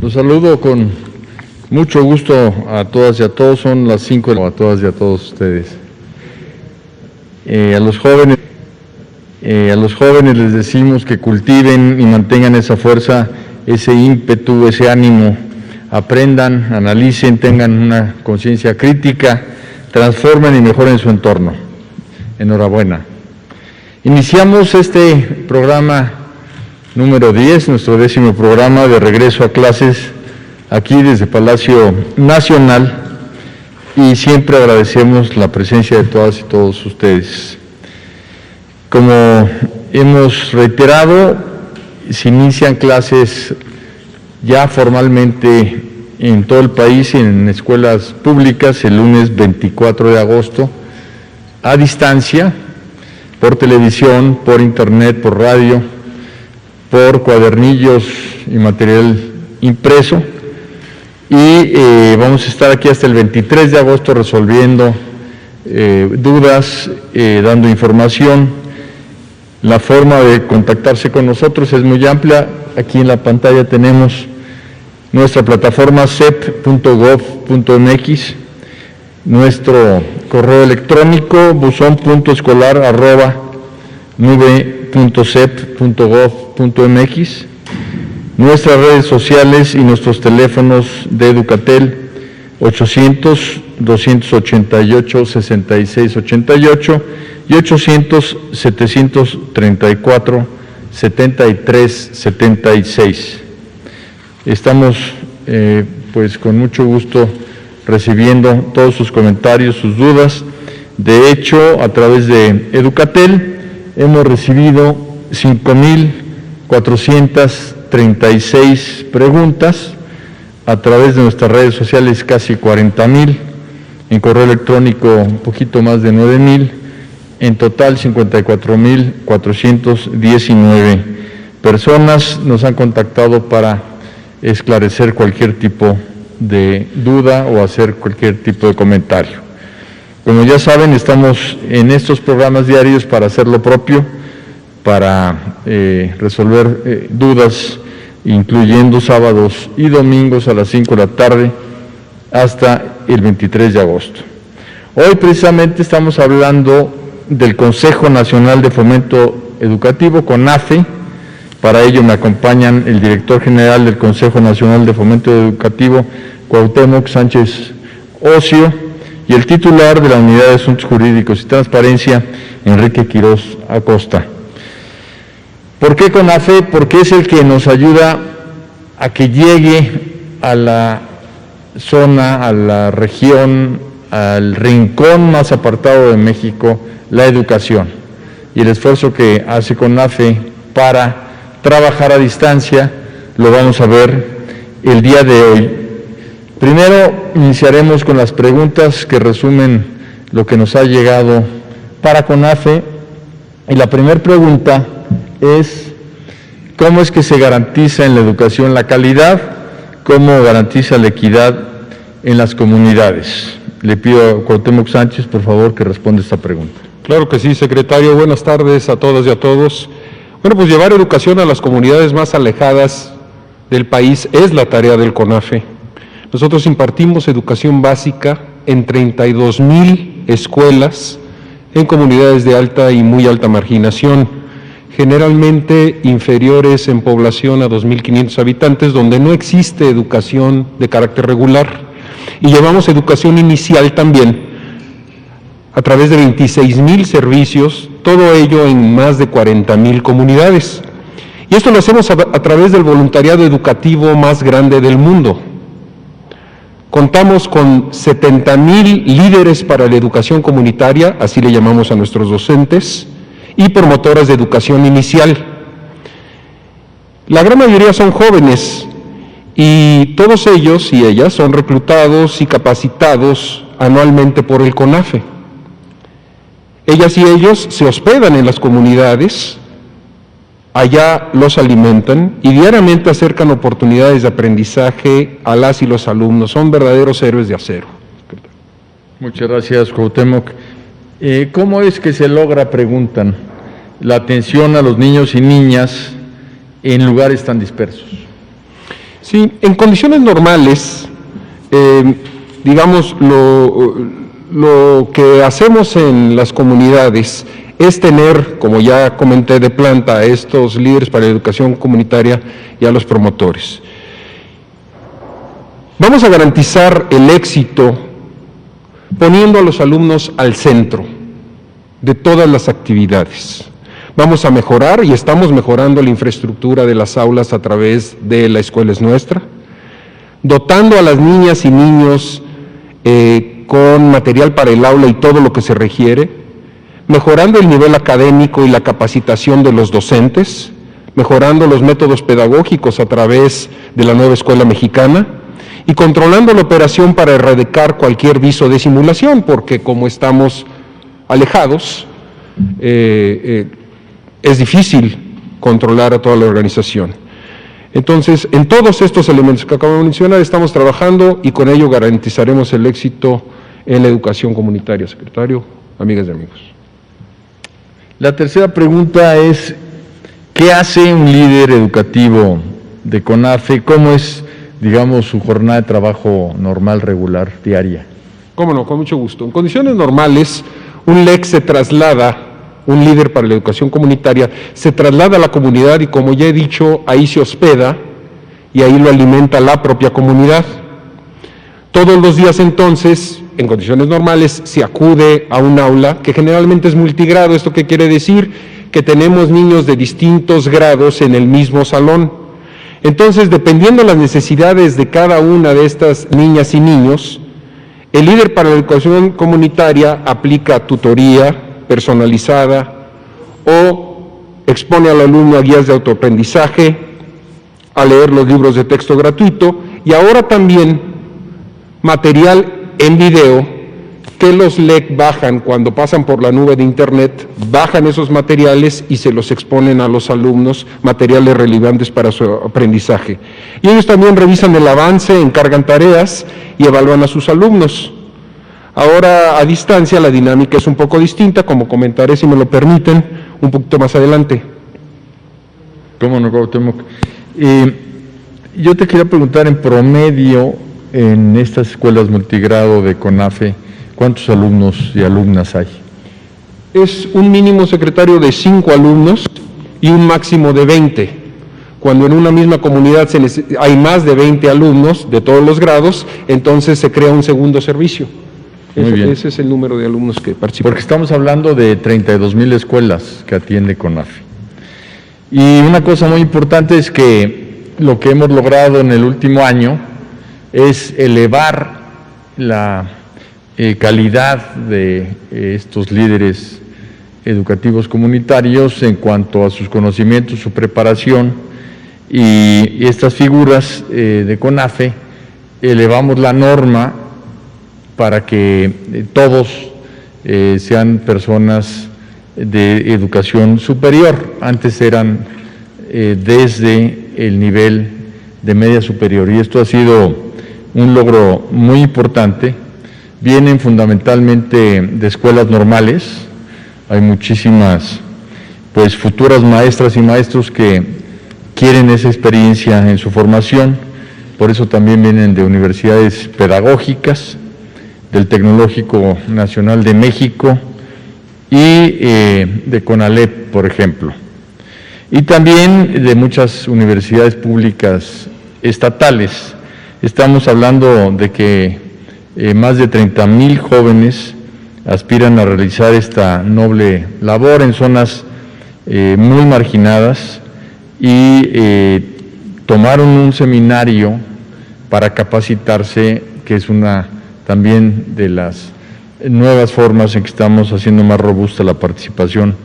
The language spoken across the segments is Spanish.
Los saludo con mucho gusto a todas y a todos. Son las 5 a todas y a todos ustedes. A los jóvenes les decimos que cultiven y mantengan esa fuerza, ese ímpetu, ese ánimo. Aprendan, analicen, tengan una conciencia crítica, transformen y mejoren su entorno. Enhorabuena. Iniciamos este programa número 10, nuestro 10º programa de regreso a clases aquí desde Palacio Nacional, y siempre agradecemos la presencia de todas y todos ustedes. Como hemos reiterado, se inician clases ya formalmente en todo el país y en escuelas públicas el lunes 24 de agosto, a distancia, por televisión, por internet, por radio, por cuadernillos y material impreso, y vamos a estar aquí hasta el 23 de agosto resolviendo dudas, dando información. La forma de contactarse con nosotros es muy amplia. Aquí en la pantalla tenemos nuestra plataforma cep.gov.mx, nuestro correo electrónico buzon.escolar@nube.cep.gov.mx, nuestras redes sociales y nuestros teléfonos de Educatel 800-288-6688 y 800-734-7376. Estamos pues con mucho gusto recibiendo todos sus comentarios, sus dudas. De hecho, a través de Educatel hemos recibido 5,436 preguntas, a través de nuestras redes sociales casi 40,000, en correo electrónico un poquito más de 9,000, en total 54,419 personas nos han contactado para esclarecer cualquier tipo de duda o hacer cualquier tipo de comentario. Como ya saben, estamos en estos programas diarios para hacer lo propio, para resolver dudas, incluyendo sábados y domingos a las 5 de la tarde hasta el 23 de agosto. Hoy precisamente estamos hablando del Consejo Nacional de Fomento Educativo, CONAFE. Para ello me acompañan el director general del Consejo Nacional de Fomento Educativo, Cuauhtémoc Sánchez Ocio, y el titular de la Unidad de Asuntos Jurídicos y Transparencia, Enrique Quirós Acosta. ¿Por qué CONAFE? Porque es el que nos ayuda a que llegue a la zona, a la región, al rincón más apartado de México, la educación, y el esfuerzo que hace CONAFE para trabajar a distancia lo vamos a ver el día de hoy. Primero iniciaremos con las preguntas que resumen lo que nos ha llegado para CONAFE, y la primera pregunta es: ¿cómo es que se garantiza en la educación la calidad? ¿Cómo garantiza la equidad en las comunidades? Le pido a Cuauhtémoc Sánchez, por favor, que responda esta pregunta. Claro que sí, secretario. Buenas tardes a todas y a todos. Bueno, pues llevar educación a las comunidades más alejadas del país es la tarea del CONAFE. Nosotros impartimos educación básica en 32,000 escuelas en comunidades de alta y muy alta marginación, generalmente inferiores en población a 2,500 habitantes, donde no existe educación de carácter regular. Y llevamos educación inicial también a través de 26,000 servicios, todo ello en más de 40,000 comunidades. Y esto lo hacemos a través del voluntariado educativo más grande del mundo. Contamos con 70,000 líderes para la educación comunitaria, así le llamamos a nuestros docentes, y promotoras de educación inicial. La gran mayoría son jóvenes, y todos ellos y ellas son reclutados y capacitados anualmente por el CONAFE. Ellas y ellos se hospedan en las comunidades, allá los alimentan y diariamente acercan oportunidades de aprendizaje a las y los alumnos. Son verdaderos héroes de acero. Muchas gracias, Cuauhtémoc. ¿Cómo es que se logra, preguntan, la atención a los niños y niñas en lugares tan dispersos? Sí, en condiciones normales, digamos, lo que hacemos en las comunidades es tener, como ya comenté de planta, a estos líderes para la educación comunitaria y a los promotores. Vamos a garantizar el éxito poniendo a los alumnos al centro de todas las actividades. Vamos a mejorar y estamos mejorando la infraestructura de las aulas a través de La Escuela es Nuestra, dotando a las niñas y niños con material para el aula y todo lo que se requiere, mejorando el nivel académico y la capacitación de los docentes, mejorando los métodos pedagógicos a través de la nueva escuela mexicana y controlando la operación para erradicar cualquier viso de simulación, porque como estamos alejados, es difícil controlar a toda la organización. Entonces, en todos estos elementos que acabo de mencionar estamos trabajando y con ello garantizaremos el éxito en la educación comunitaria. Secretario, amigas y amigos. La tercera pregunta es, ¿qué hace un líder educativo de CONAFE? ¿Cómo es, digamos, su jornada de trabajo normal, regular, diaria? Cómo no, con mucho gusto. En condiciones normales, un LEC se traslada, un líder para la educación comunitaria, se traslada a la comunidad y, como ya he dicho, ahí se hospeda y ahí lo alimenta la propia comunidad. Todos los días entonces, en condiciones normales, se acude a un aula que generalmente es multigrado. ¿Esto qué quiere decir? Que tenemos niños de distintos grados en el mismo salón. Entonces, dependiendo de las necesidades de cada una de estas niñas y niños, el líder para la educación comunitaria aplica tutoría personalizada o expone al alumno a guías de autoaprendizaje, a leer los libros de texto gratuito y ahora también material en video que los LEC bajan cuando pasan por la nube de internet, bajan esos materiales y se los exponen a los alumnos, materiales relevantes para su aprendizaje. Y ellos también revisan el avance, encargan tareas y evalúan a sus alumnos. Ahora, a distancia, la dinámica es un poco distinta, como comentaré, si me lo permiten, un poquito más adelante. ¿Cómo no, Cuauhtémoc? Yo te quería preguntar, en promedio, en estas escuelas multigrado de CONAFE, ¿cuántos alumnos y alumnas hay? Es un mínimo, secretario, de 5 alumnos y un máximo de 20. Cuando en una misma comunidad hay más de 20 alumnos de todos los grados, entonces se crea un segundo servicio. Muy bien. Ese es el número de alumnos que participan. Porque estamos hablando de 32,000 escuelas que atiende CONAFE. Y una cosa muy importante es que lo que hemos logrado en el último año es elevar la calidad de estos líderes educativos comunitarios en cuanto a sus conocimientos, su preparación, y estas figuras de CONAFE elevamos la norma para que todos sean personas de educación superior. Antes eran desde el nivel de media superior, y esto ha sido un logro muy importante. Vienen fundamentalmente de escuelas normales, hay muchísimas futuras maestras y maestros que quieren esa experiencia en su formación, por eso también vienen de universidades pedagógicas, del Tecnológico Nacional de México y de CONALEP, por ejemplo. Y también de muchas universidades públicas estatales. Estamos hablando de que más de 30,000 jóvenes aspiran a realizar esta noble labor en zonas muy marginadas y tomaron un seminario para capacitarse, que es una también de las nuevas formas en que estamos haciendo más robusta la participación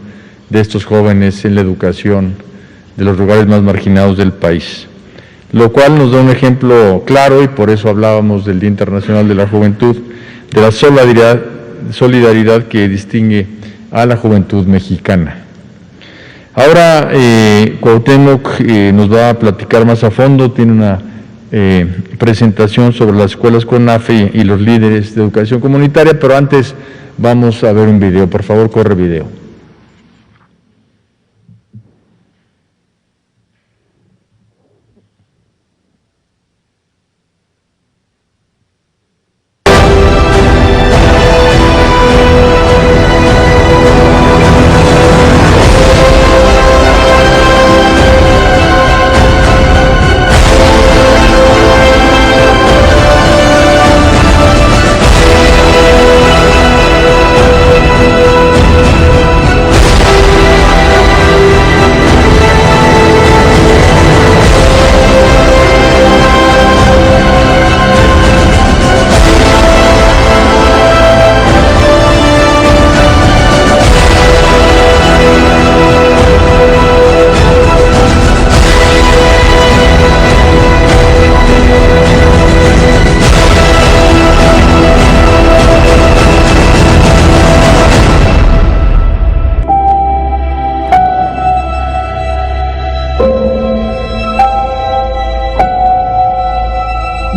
de estos jóvenes en la educación de los lugares más marginados del país. Lo cual nos da un ejemplo claro, y por eso hablábamos del Día Internacional de la Juventud, de la solidaridad que distingue a la juventud mexicana. Ahora Cuauhtémoc nos va a platicar más a fondo, tiene una presentación sobre las escuelas CONAFE y los líderes de educación comunitaria, pero antes vamos a ver un video. Por favor, corre video.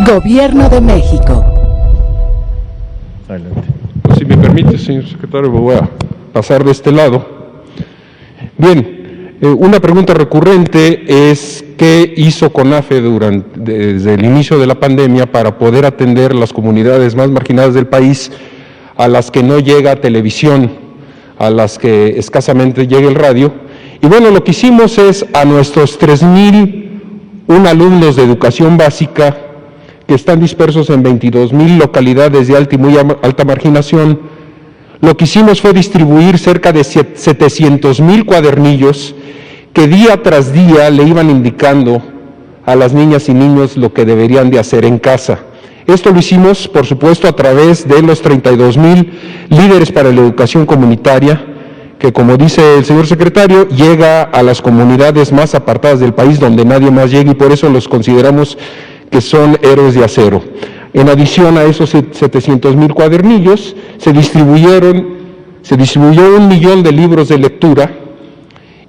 Gobierno de México. Adelante. Si me permite, señor secretario, me voy a pasar de este lado. Bien, una pregunta recurrente es qué hizo CONAFE desde el inicio de la pandemia para poder atender las comunidades más marginadas del país, a las que no llega televisión, a las que escasamente llega el radio. Y bueno, lo que hicimos es a nuestros 3,001 alumnos de educación básica que están dispersos en 22,000 localidades de alta y muy alta marginación, lo que hicimos fue distribuir cerca de 700,000 cuadernillos que día tras día le iban indicando a las niñas y niños lo que deberían de hacer en casa. Esto lo hicimos, por supuesto, a través de los 32,000 líderes para la educación comunitaria, que, como dice el señor secretario, llega a las comunidades más apartadas del país donde nadie más llega, y por eso los consideramos que son héroes de acero. En adición a esos 700,000 cuadernillos, se distribuyó 1 millón de libros de lectura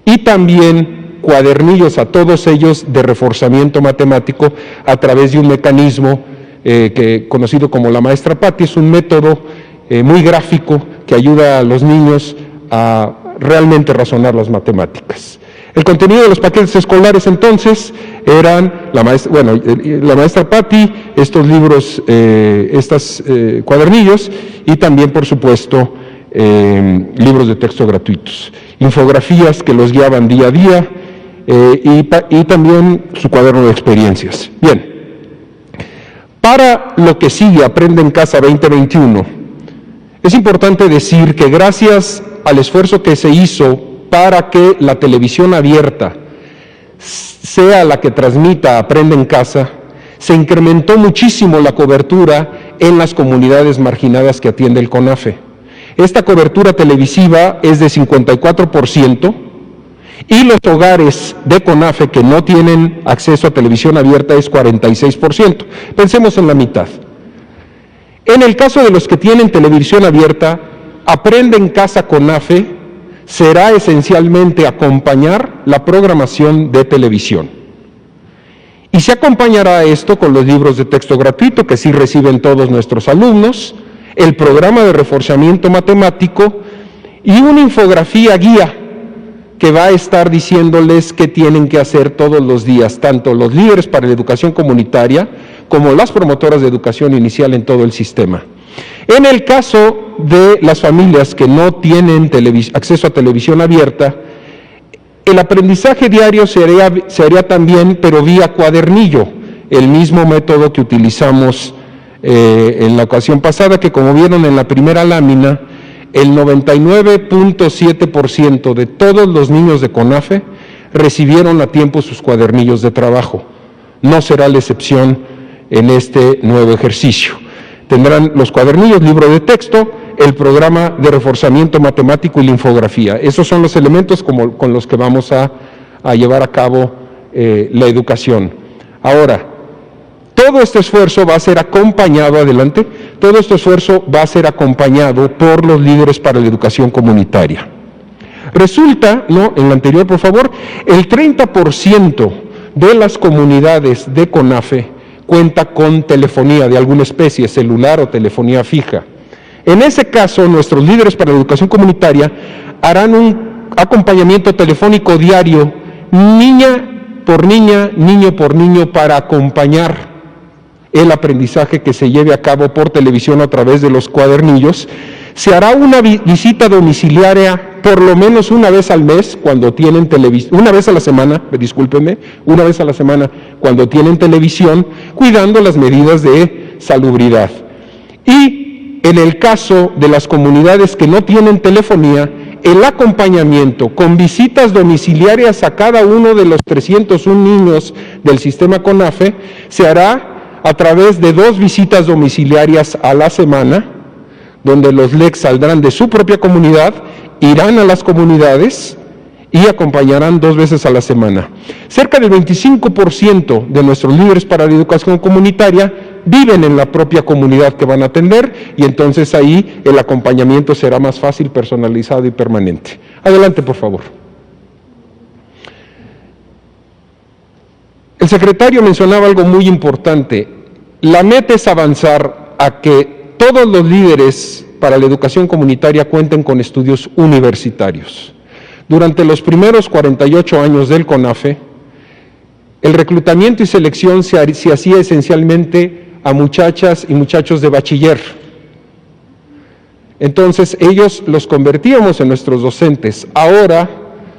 y también cuadernillos a todos ellos de reforzamiento matemático a través de un mecanismo conocido como la maestra Patti. Es un método muy gráfico que ayuda a los niños a realmente razonar las matemáticas. El contenido de los paquetes escolares entonces eran la maestra Patti, estos libros, estos cuadernillos, y también, por supuesto, libros de texto gratuitos, infografías que los guiaban día a día, y también su cuaderno de experiencias. Bien, para lo que sigue Aprende en Casa 2021, es importante decir que gracias al esfuerzo que se hizo para que la televisión abierta sea la que transmita Aprende en Casa, se incrementó muchísimo la cobertura en las comunidades marginadas que atiende el CONAFE. Esta cobertura televisiva es de 54%, y los hogares de CONAFE que no tienen acceso a televisión abierta es 46%. Pensemos en la mitad. En el caso de los que tienen televisión abierta, Aprende en Casa CONAFE será esencialmente acompañar la programación de televisión. Y se acompañará esto con los libros de texto gratuito que sí reciben todos nuestros alumnos, el programa de reforzamiento matemático y una infografía guía que va a estar diciéndoles qué tienen que hacer todos los días, tanto los líderes para la educación comunitaria como las promotoras de educación inicial en todo el sistema. En el caso de las familias que no tienen acceso a televisión abierta, el aprendizaje diario se haría también, pero vía cuadernillo, el mismo método que utilizamos en la ocasión pasada, que como vieron en la primera lámina, el 99.7% de todos los niños de CONAFE recibieron a tiempo sus cuadernillos de trabajo. No será la excepción en este nuevo ejercicio. Tendrán los cuadernillos, libro de texto, el programa de reforzamiento matemático y la infografía. Esos son los elementos con los que vamos a llevar a cabo la educación. Ahora, todo este esfuerzo va a ser acompañado, todo este esfuerzo va a ser acompañado por los líderes para la educación comunitaria. Resulta, en la anterior, por favor, el 30% de las comunidades de CONAFE cuenta con telefonía de alguna especie, celular o telefonía fija. En ese caso, nuestros líderes para la educación comunitaria harán un acompañamiento telefónico diario, niña por niña, niño por niño, para acompañar el aprendizaje que se lleve a cabo por televisión a través de los cuadernillos. Se hará una visita domiciliaria por lo menos una vez al mes cuando tienen televisión, una vez a la semana cuando tienen televisión, cuidando las medidas de salubridad. Y en el caso de las comunidades que no tienen telefonía, el acompañamiento con visitas domiciliarias a cada uno de los 301 niños del sistema CONAFE se hará a través de 2 visitas domiciliarias a la semana, donde los LEC saldrán de su propia comunidad, irán a las comunidades y acompañarán 2 veces a la semana. Cerca del 25% de nuestros líderes para la educación comunitaria viven en la propia comunidad que van a atender, y entonces ahí el acompañamiento será más fácil, personalizado y permanente. Adelante, por favor. El secretario mencionaba algo muy importante. La meta es avanzar a que todos los líderes para la educación comunitaria cuenten con estudios universitarios. Durante los primeros 48 años del CONAFE, el reclutamiento y selección se hacía esencialmente a muchachas y muchachos de bachiller. Entonces, ellos los convertíamos en nuestros docentes. Ahora,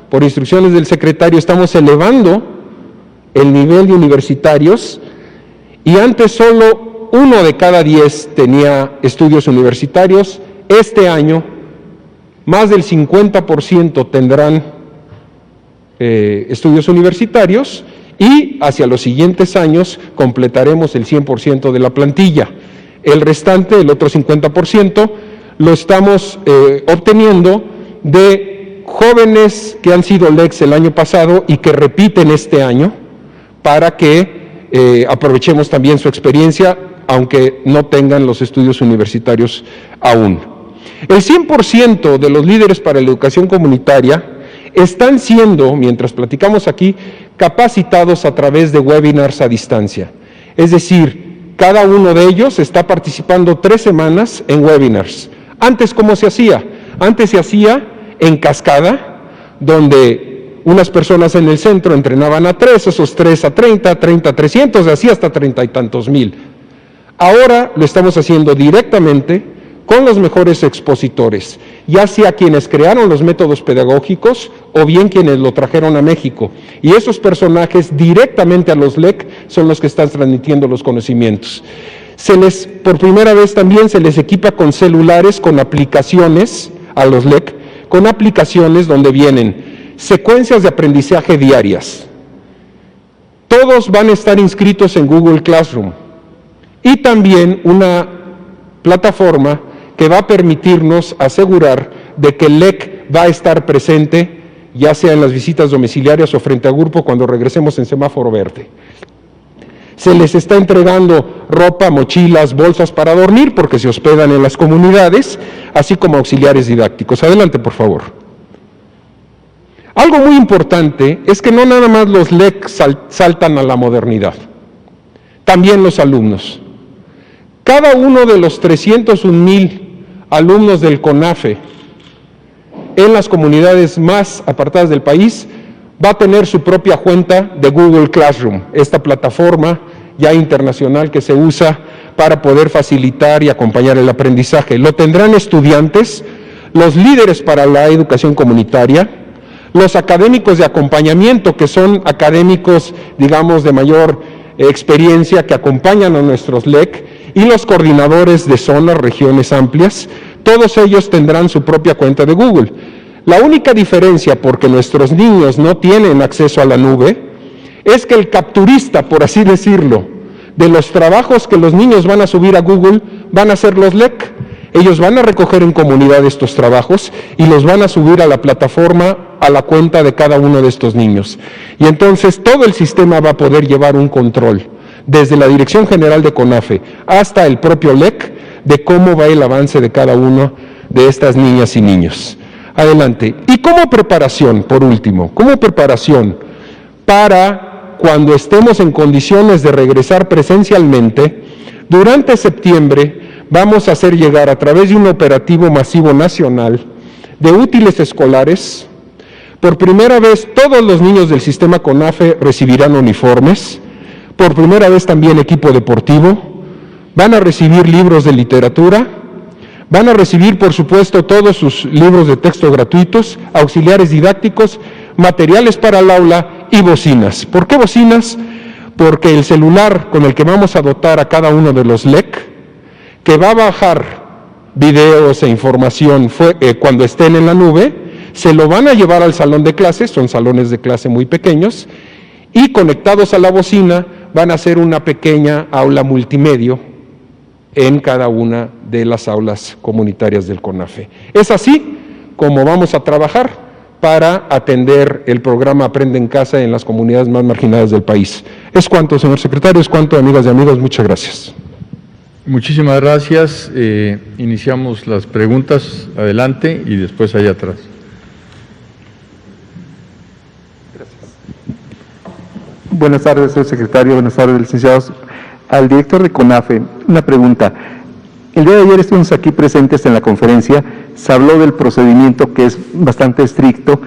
por instrucciones del secretario, estamos elevando el nivel de universitarios y antes solo 1 de cada 10 tenía estudios universitarios. Este año, más del 50% tendrán estudios universitarios y hacia los siguientes años completaremos el 100% de la plantilla. El restante, el otro 50%, lo estamos obteniendo de jóvenes que han sido LECs el año pasado y que repiten este año para que aprovechemos también su experiencia, aunque no tengan los estudios universitarios aún. El 100% de los líderes para la educación comunitaria están siendo, mientras platicamos aquí, capacitados a través de webinars a distancia. Es decir, cada uno de ellos está participando 3 semanas en webinars. Antes, ¿cómo se hacía? Antes se hacía en cascada, donde unas personas en el centro entrenaban a 3, esos 3 a 30, 30 a 300, así hasta 30 y tantos mil. Ahora lo estamos haciendo directamente con los mejores expositores, ya sea quienes crearon los métodos pedagógicos o bien quienes lo trajeron a México. Y esos personajes directamente a los LEC son los que están transmitiendo los conocimientos. Por primera vez también se les equipa con celulares, con aplicaciones a los LEC, con aplicaciones donde vienen secuencias de aprendizaje diarias. Todos van a estar inscritos en Google Classroom y también una plataforma que va a permitirnos asegurar de que el LEC va a estar presente, ya sea en las visitas domiciliarias o frente a grupo cuando regresemos en semáforo verde. Se les está entregando ropa, mochilas, bolsas para dormir porque se hospedan en las comunidades, así como auxiliares didácticos. Adelante, por favor. Algo muy importante es que no nada más los LEC saltan a la modernidad, también los alumnos. Cada uno de los 301,000 alumnos del CONAFE en las comunidades más apartadas del país va a tener su propia cuenta de Google Classroom, esta plataforma ya internacional que se usa para poder facilitar y acompañar el aprendizaje. Lo tendrán estudiantes, los líderes para la educación comunitaria, los académicos de acompañamiento, que son académicos, digamos, de mayor experiencia, que acompañan a nuestros LEC, y los coordinadores de zonas, regiones amplias. Todos ellos tendrán su propia cuenta de Google. La única diferencia, porque nuestros niños no tienen acceso a la nube, es que el capturista, por así decirlo, de los trabajos que los niños van a subir a Google, van a ser los LEC. Ellos van a recoger en comunidad estos trabajos y los van a subir a la plataforma, a la cuenta de cada uno de estos niños. Y entonces todo el sistema va a poder llevar un control, desde la Dirección General de CONAFE hasta el propio LEC, de cómo va el avance de cada uno de estas niñas y niños. Adelante. Y como preparación, por último, como preparación para cuando estemos en condiciones de regresar presencialmente, durante septiembre vamos a hacer llegar a través de un operativo masivo nacional de útiles escolares. Por primera vez todos los niños del sistema CONAFE recibirán uniformes, por primera vez también equipo deportivo, van a recibir libros de literatura, van a recibir, por supuesto, todos sus libros de texto gratuitos, auxiliares didácticos, materiales para el aula y bocinas. ¿Por qué bocinas? Porque el celular con el que vamos a dotar a cada uno de los LEC, que va a bajar videos e información cuando estén en la nube, se lo van a llevar al salón de clases, son salones de clase muy pequeños, y conectados a la bocina van a hacer una pequeña aula multimedia en cada una de las aulas comunitarias del CONAFE. Es así como vamos a trabajar para atender el programa Aprende en Casa en las comunidades más marginadas del país. Es cuanto, señor secretario, es cuanto, amigas y amigos, muchas gracias. Muchísimas gracias. Iniciamos las preguntas, adelante, y después allá atrás. Buenas tardes, señor secretario. Buenas tardes, licenciados. Al director de CONAFE, una pregunta. El día de ayer estuvimos aquí presentes en la conferencia, se habló del procedimiento que es bastante estricto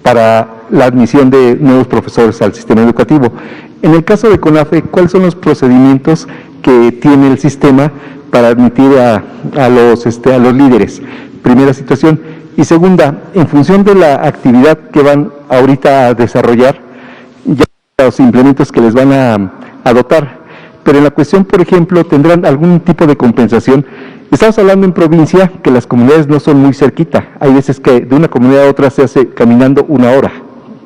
para la admisión de nuevos profesores al sistema educativo. En el caso de CONAFE, ¿cuáles son los procedimientos que tiene el sistema para admitir a los líderes? Primera situación. Y segunda, en función de la actividad que van ahorita a desarrollar, ya los implementos que les van a dotar, pero en la cuestión, por ejemplo, ¿tendrán algún tipo de compensación? Estamos hablando en provincia que las comunidades no son muy cerquita. Hay veces que de una comunidad a otra se hace caminando 1 hora.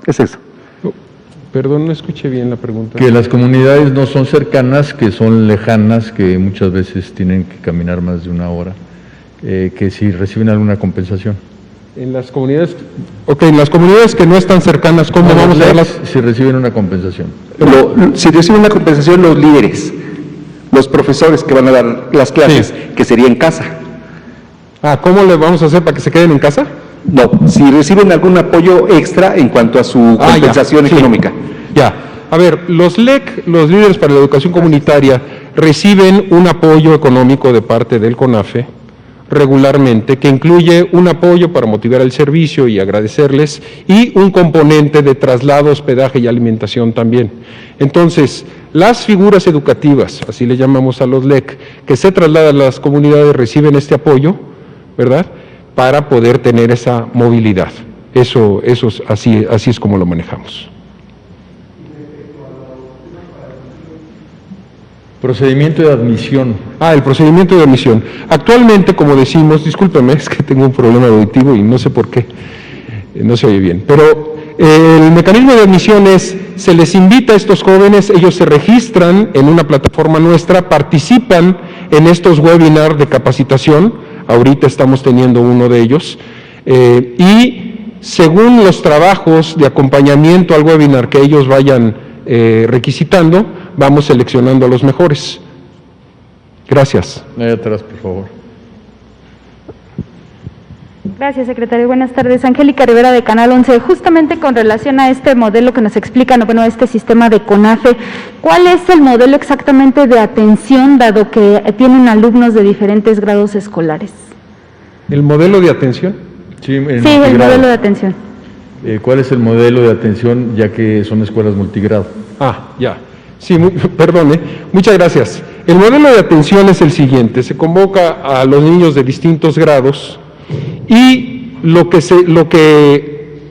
¿Qué es eso? Perdón, no escuché bien la pregunta. Que las comunidades no son cercanas, que son lejanas, que muchas veces tienen que caminar más de 1 hora, que si reciben alguna compensación. En las comunidades, en las comunidades que no están cercanas, ¿cómo vamos a verlas? Si reciben una compensación. Si reciben una compensación los líderes, los profesores que van a dar las clases, Sí. que sería en casa. ¿Cómo le vamos a hacer para que se queden en casa? No, si reciben algún apoyo extra en cuanto a su compensación ya, sí. económica. Ya. A ver, los LEC, los líderes para la educación comunitaria, reciben un apoyo económico de parte del CONAFE regularmente, que incluye un apoyo para motivar el servicio y agradecerles, y un componente de traslado, hospedaje y alimentación también. Entonces, las figuras educativas, así le llamamos a los LEC, que se trasladan a las comunidades, reciben este apoyo, ¿verdad?, para poder tener esa movilidad. Eso es así es como lo manejamos. Procedimiento de admisión. El procedimiento de admisión. Actualmente, como decimos, discúlpeme, es que tengo un problema auditivo y no sé por qué, no se oye bien, pero el mecanismo de admisión es, se les invita a estos jóvenes, ellos se registran en una plataforma nuestra, participan en estos webinars de capacitación, ahorita estamos teniendo uno de ellos, y según los trabajos de acompañamiento al webinar que ellos vayan requisitando, vamos seleccionando a los mejores. Gracias. Ahí atrás, por favor. Gracias, secretario. Buenas tardes. Angélica Rivera, de Canal 11. Justamente con relación a este modelo que nos explican, este sistema de CONAFE, ¿cuál es el modelo exactamente de atención, dado que tienen alumnos de diferentes grados escolares? ¿El modelo de atención? Sí, el modelo de atención. ¿Cuál es el modelo de atención, ya que son escuelas multigrado? Ya. Sí, perdone. Muchas gracias. El modelo de atención es el siguiente: se convoca a los niños de distintos grados y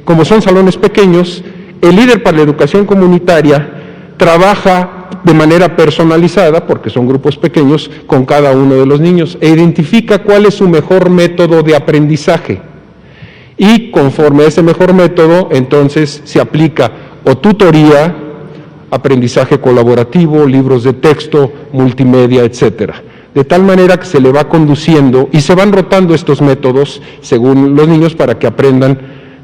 como son salones pequeños, el líder para la educación comunitaria trabaja de manera personalizada, porque son grupos pequeños, con cada uno de los niños, e identifica cuál es su mejor método de aprendizaje. Y conforme a ese mejor método, entonces se aplica o tutoría, aprendizaje colaborativo, libros de texto, multimedia, etcétera. De tal manera que se le va conduciendo y se van rotando estos métodos según los niños para que aprendan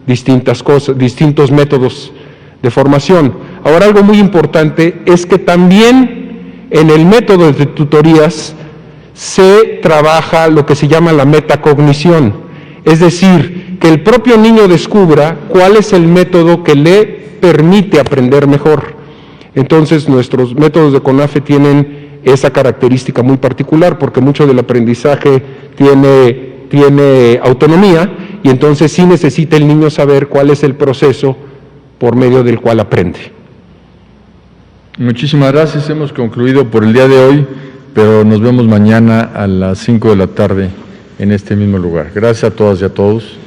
distintas cosas, distintos métodos de formación. Ahora, algo muy importante es que también en el método de tutorías se trabaja lo que se llama la metacognición, es decir, que el propio niño descubra cuál es el método que le permite aprender mejor. Entonces, nuestros métodos de CONAFE tienen esa característica muy particular, porque mucho del aprendizaje tiene autonomía, y entonces sí necesita el niño saber cuál es el proceso por medio del cual aprende. Muchísimas gracias. Hemos concluido por el día de hoy, pero nos vemos mañana a las 5 de la tarde en este mismo lugar. Gracias a todas y a todos.